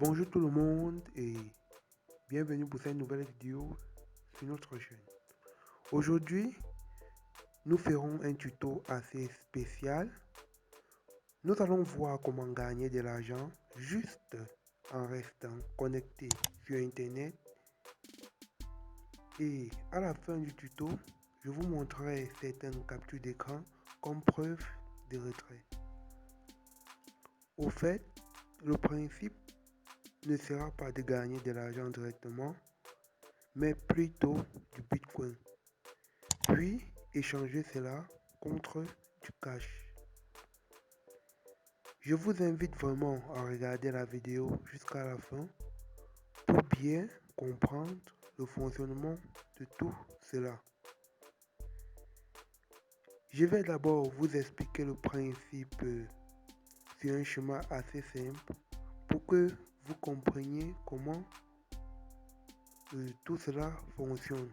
Bonjour tout le monde et bienvenue pour cette nouvelle vidéo sur notre chaîne. Aujourd'hui, nous ferons un tuto assez spécial. Nous allons voir comment gagner de l'argent juste en restant connecté sur Internet. Et à la fin du tuto, je vous montrerai certaines captures d'écran comme preuve de retrait. Au fait, le principe ne sera pas de gagner de l'argent directement, mais plutôt du Bitcoin. Puis échanger cela contre du cash. Je vous invite vraiment à regarder la vidéo jusqu'à la fin pour bien comprendre le fonctionnement de tout cela. Je vais d'abord vous expliquer le principe sur un schéma assez simple pour que vous compreniez comment tout cela fonctionne.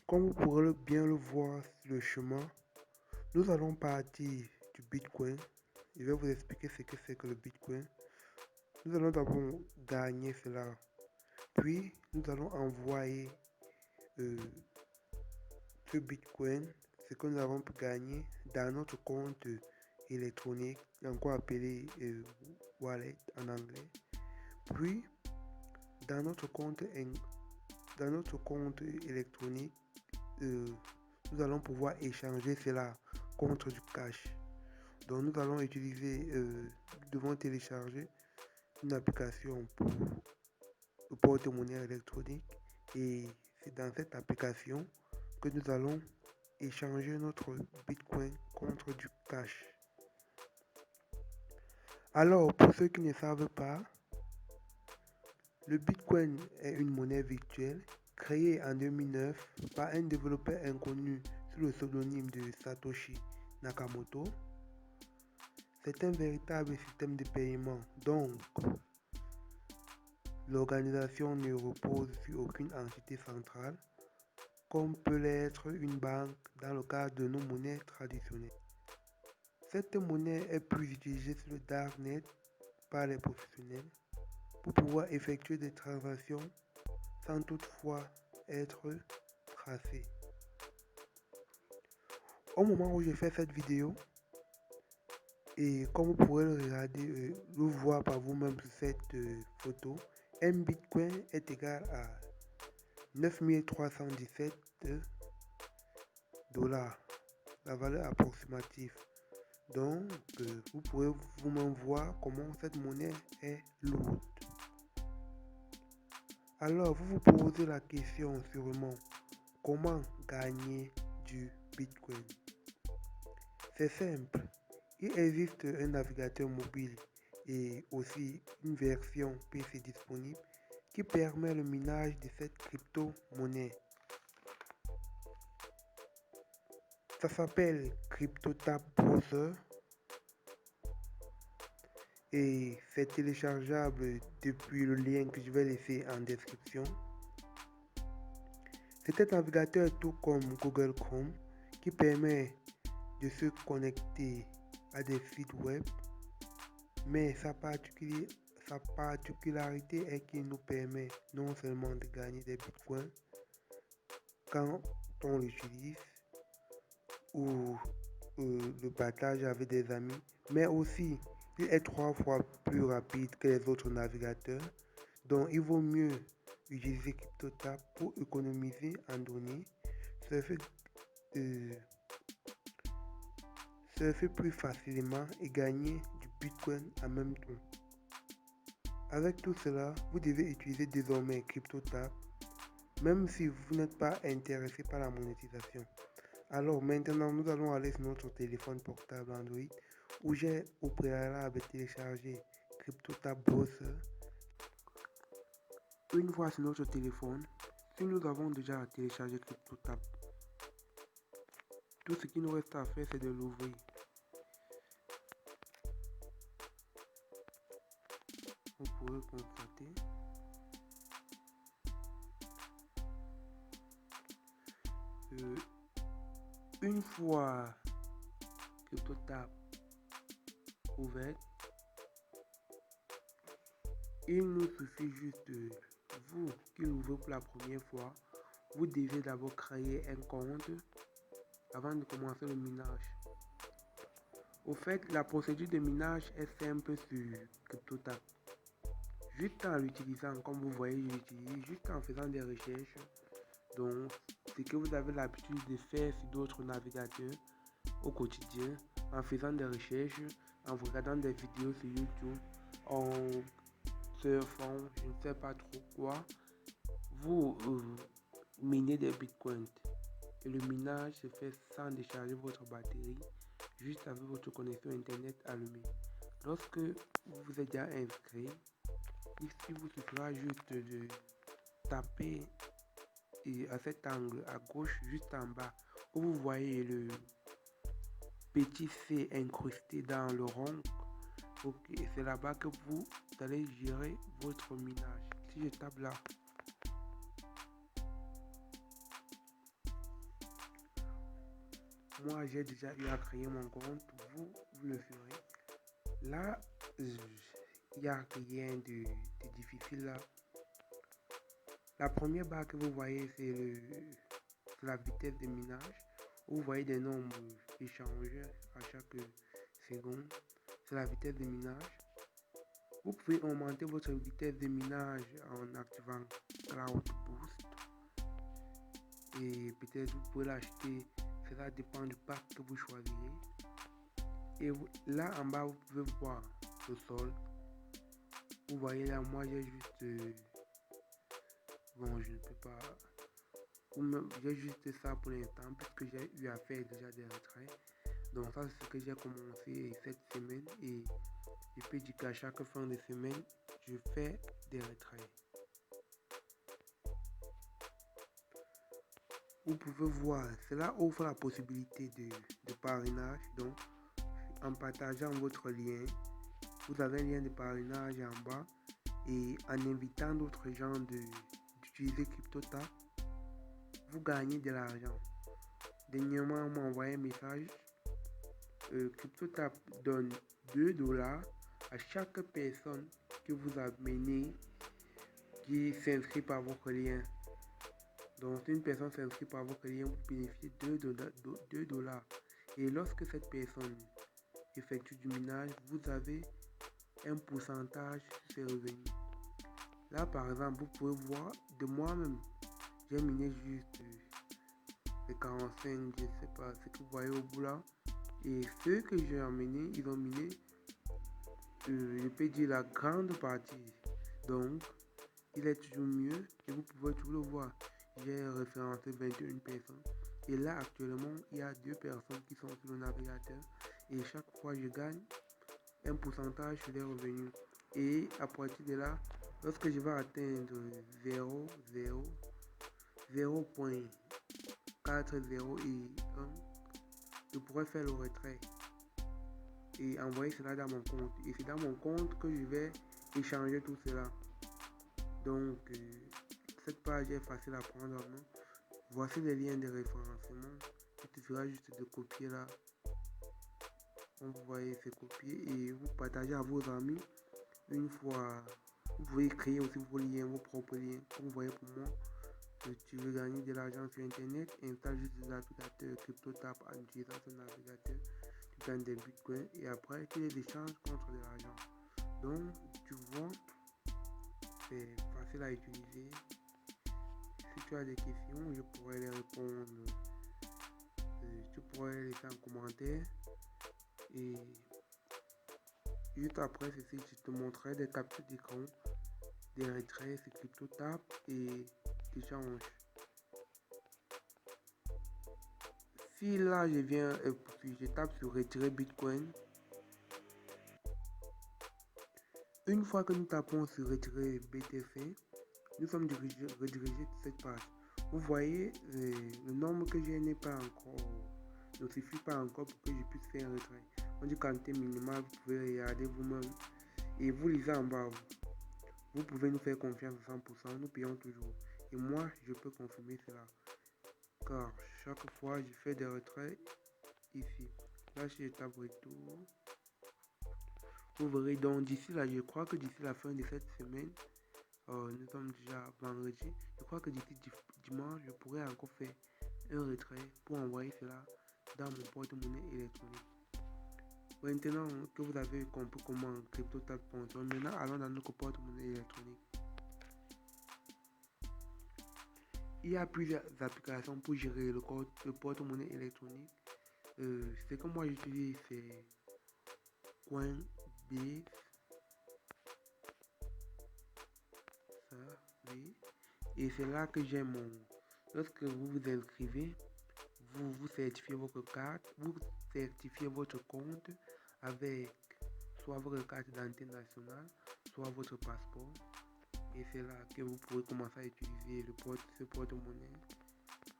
Comme vous pourrez bien le voir sur le chemin, nous allons partir du Bitcoin. Je vais vous expliquer ce que c'est que le Bitcoin. Nous allons d'abord gagner cela. Puis, nous allons envoyer ce Bitcoin, ce que nous avons gagné, dans notre compte électronique, encore appelé wallet en anglais. Puis, dans notre compte électronique, nous allons pouvoir échanger cela contre du cash. Donc nous allons utiliser, nous devons télécharger une application pour le porte-monnaie électronique et c'est dans cette application que nous allons échanger notre Bitcoin contre du cash. Alors pour ceux qui ne savent pas, le Bitcoin est une monnaie virtuelle créée en 2009 par un développeur inconnu sous le pseudonyme de Satoshi Nakamoto. C'est un véritable système de paiement, donc l'organisation ne repose sur aucune entité centrale, comme peut l'être une banque dans le cadre de nos monnaies traditionnelles. Cette monnaie est plus utilisée sur le Darknet par les professionnels pour pouvoir effectuer des transactions sans toutefois être tracées. Au moment où je fais cette vidéo, et comme vous pourrez le regarder, le voir par vous-même sur cette photo, un Bitcoin est égal à 9317 $, la valeur approximative. Donc, vous pouvez vous-même voir comment cette monnaie est lourde. Alors, vous vous posez la question sûrement, comment gagner du Bitcoin? C'est simple. Il existe un navigateur mobile et aussi une version PC disponible qui permet le minage de cette crypto-monnaie. Ça s'appelle CryptoTab Browser et c'est téléchargeable depuis le lien que je vais laisser en description. C'est un navigateur tout comme Google Chrome qui permet de se connecter à des sites web, mais sa particularité est qu'il nous permet non seulement de gagner des bitcoins quand on l'utilise ou le partage avec des amis, mais aussi il est 3 fois plus rapide que les autres navigateurs, donc il vaut mieux utiliser CryptoTab pour économiser en données, surfer plus facilement et gagner du Bitcoin en même temps. Avec tout cela, vous devez utiliser désormais CryptoTab, même si vous n'êtes pas intéressé par la monétisation. Alors maintenant, nous allons aller sur notre téléphone portable Android où j'ai au préalable téléchargé CryptoTab Browser. Une fois sur notre téléphone, si nous avons déjà téléchargé CryptoTab, tout ce qui nous reste à faire, c'est de l'ouvrir. Vous pouvez constater une fois CryptoTab ouverte, il nous suffit juste de vous qui l'ouvrez pour la première fois. Vous devez d'abord créer un compte avant de commencer le minage. Au fait, la procédure de minage est simple sur CryptoTab. Juste en l'utilisant, comme vous voyez, je l'utilise juste en faisant des recherches. Donc, ce que vous avez l'habitude de faire sur d'autres navigateurs au quotidien, en faisant des recherches, en regardant des vidéos sur YouTube, en surfant, je ne sais pas trop quoi, vous minez des bitcoins. Et le minage se fait sans décharger votre batterie, juste avec votre connexion internet allumée. Lorsque vous vous êtes déjà inscrit, il vous suffira juste de taper à cet angle à gauche, juste en bas, où vous voyez le petit C incrusté dans le rond. Okay, c'est là-bas que vous allez gérer votre minage. Si je tape là, moi j'ai déjà eu à créer mon compte, vous le ferez. Là, il n'y a rien de difficile là. La première barre que vous voyez, c'est la vitesse de minage. Vous voyez des nombres échangés à chaque seconde. C'est la vitesse de minage. Vous pouvez augmenter votre vitesse de minage en activant Cloud Boost. Et peut-être vous pouvez l'acheter. Cela dépend du pack que vous choisirez. Et là en bas, vous pouvez voir le sol. Vous voyez là, moi j'ai juste... bon, je ne peux pas... j'ai juste ça pour l'instant puisque j'ai eu à faire déjà des retraits. Donc ça c'est ce que j'ai commencé cette semaine et je peux dire qu'à chaque fin de semaine, je fais des retraits. Vous pouvez voir, cela offre la possibilité de parrainage. Donc en partageant votre lien, vous avez un lien de parrainage en bas et en invitant d'autres gens d'utiliser CryptoTab, vous gagnez de l'argent. Dernièrement, on m'a envoyé un message. CryptoTab donne $2 à chaque personne que vous amenez qui s'inscrit par votre lien. Donc, si une personne s'inscrit par votre lien, vous bénéficiez de $2. Et lorsque cette personne effectue du minage, vous avez un pourcentage sur ses revenus. Là, par exemple, vous pouvez voir de moi-même, j'ai miné juste 45, je ne sais pas ce que vous voyez au bout là. Et ceux que j'ai emmenés, ils ont miné, je peux dire la grande partie. Donc, il est toujours mieux et vous pouvez toujours le voir. J'ai référencé 21 personnes. Et là, actuellement, il y a 2 personnes qui sont sur le navigateur. Et chaque fois, je gagne un pourcentage sur les revenus. Et à partir de là, lorsque je vais atteindre 0.40 et 1, je pourrais faire le retrait et envoyer cela dans mon compte. Et c'est dans mon compte que je vais échanger tout cela. Donc, cette page est facile à prendre en main. Voici les liens de référencement. Il suffira juste de copier là. Comme vous voyez, c'est copié et vous partagez à vos amis. Une fois, vous pouvez créer aussi vos liens, vos propres liens. Comme vous voyez pour moi, tu veux gagner de l'argent sur internet, installe juste des applicateurs CryptoTab en utilisant ce navigateur. Tu gagnes des bitcoins et après tu les échanges contre de l'argent. Donc, tu vois, c'est facile à utiliser. Si tu as des questions, je pourrais les répondre. Tu pourrais les laisser en commentaire. Et juste après ceci, je te montrerai des captures d'écran, des retraits sur CryptoTab et des échanges. Si là je tape sur retirer Bitcoin, une fois que nous tapons sur retirer BTC, nous sommes redirigés sur cette page. Vous voyez, le nombre que j'ai n'est pas encore, ne suffit pas encore pour que je puisse faire un retrait. On dit quantité minimale, vous pouvez regarder vous-même et vous lisez en bas. Vous pouvez nous faire confiance à 100%, nous payons toujours. Et moi, je peux confirmer cela. Car chaque fois, je fais des retraits ici. cache étape retour. Vous verrez donc d'ici là, je crois que d'ici la fin de cette semaine, nous sommes déjà vendredi, je crois que d'ici dimanche, je pourrais encore faire un retrait pour envoyer cela dans mon porte-monnaie électronique. Maintenant que vous avez compris comment CryptoTab fonctionne, maintenant allons dans notre porte-monnaie électronique. Il y a plusieurs applications pour gérer le porte-monnaie électronique. Ce que moi j'utilise, c'est Coinbase. Ça, oui. Et c'est là que j'ai mon... Lorsque vous vous inscrivez, vous certifiez votre carte, vous certifiez votre compte avec soit votre carte d'identité nationale, soit votre passeport. Et c'est là que vous pourrez commencer à utiliser ce porte-monnaie.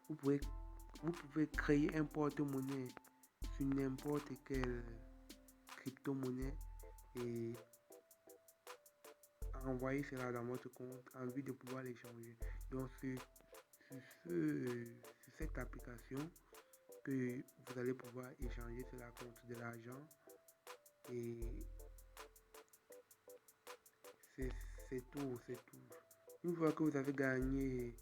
Vous pouvez créer un porte-monnaie sur n'importe quelle crypto-monnaie et envoyer cela dans votre compte en vue de pouvoir l'échanger. Donc sur cette application que vous allez pouvoir échanger cela contre de l'argent et c'est tout. Une fois que vous avez gagné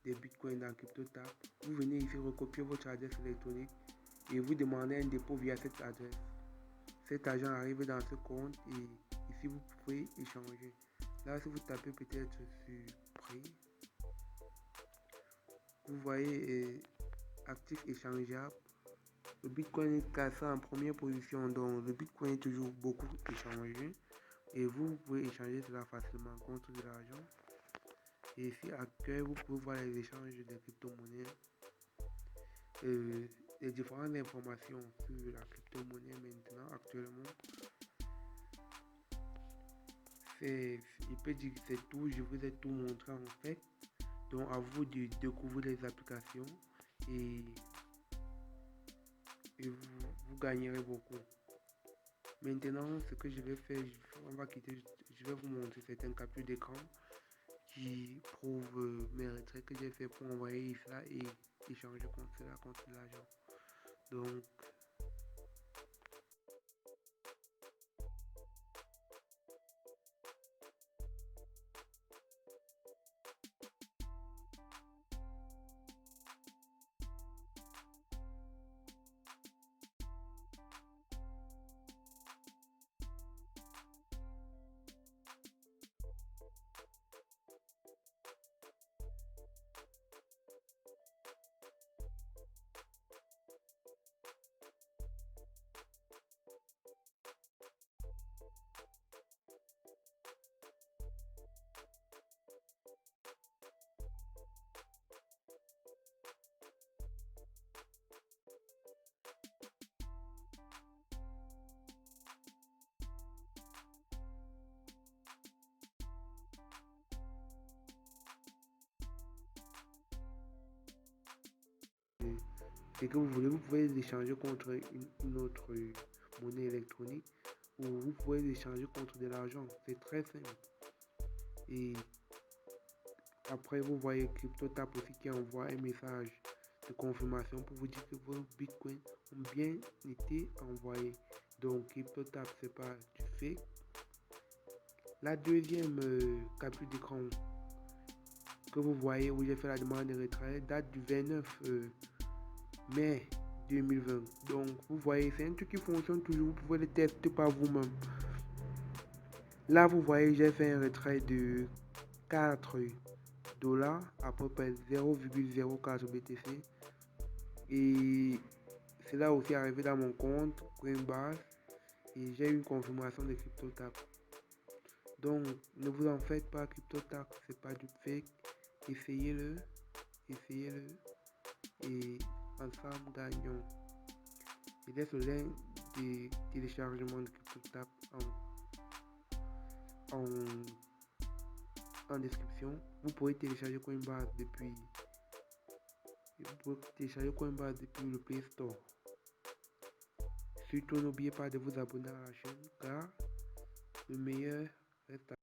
des bitcoins dans CryptoTab, vous venez ici recopier votre adresse électronique et vous demandez un dépôt via cette adresse. Cet argent arrive dans ce compte et ici vous pouvez échanger. Là, si vous tapez peut-être sur prix, vous voyez actif échangeable. Le bitcoin est classé en première position, donc le bitcoin est toujours beaucoup échangé et vous pouvez échanger cela facilement contre de l'argent. Et ici actuel, vous pouvez voir les échanges des crypto-monnaies, les différentes informations sur la crypto-monnaie maintenant actuellement. Je peux dire que c'est tout, je vous ai tout montré en fait. Donc à vous de découvrir les applications et vous gagnerez beaucoup. Maintenant, ce que je vais faire, je vais vous montrer certaines captures d'écran qui prouvent mes retraits que j'ai fait pour envoyer ça et échanger contre l'argent. Donc, c'est que vous pouvez les échanger contre une autre monnaie électronique ou vous pouvez les échanger contre de l'argent. C'est très simple. Et après, vous voyez CryptoTab aussi qui envoie un message de confirmation pour vous dire que vos bitcoins ont bien été envoyés. Donc, CryptoTab, c'est pas du fake. La deuxième capture d'écran que vous voyez où j'ai fait la demande de retrait date du 29 mai 2020. Donc, vous voyez, c'est un truc qui fonctionne toujours. Vous pouvez le tester par vous-même. Là, vous voyez, j'ai fait un retrait de 4 $, à peu près 0,04 BTC. Et cela aussi arrivé dans mon compte Coinbase et j'ai eu une confirmation de CryptoTab. Donc, ne vous en faites pas, CryptoTab, c'est pas du fake. Essayez-le et ensemble gagnons. Je laisse le lien de téléchargement de CryptoTab en description. Vous pouvez télécharger Coinbase depuis le Play Store. Surtout n'oubliez pas de vous abonner à la chaîne car le meilleur reste à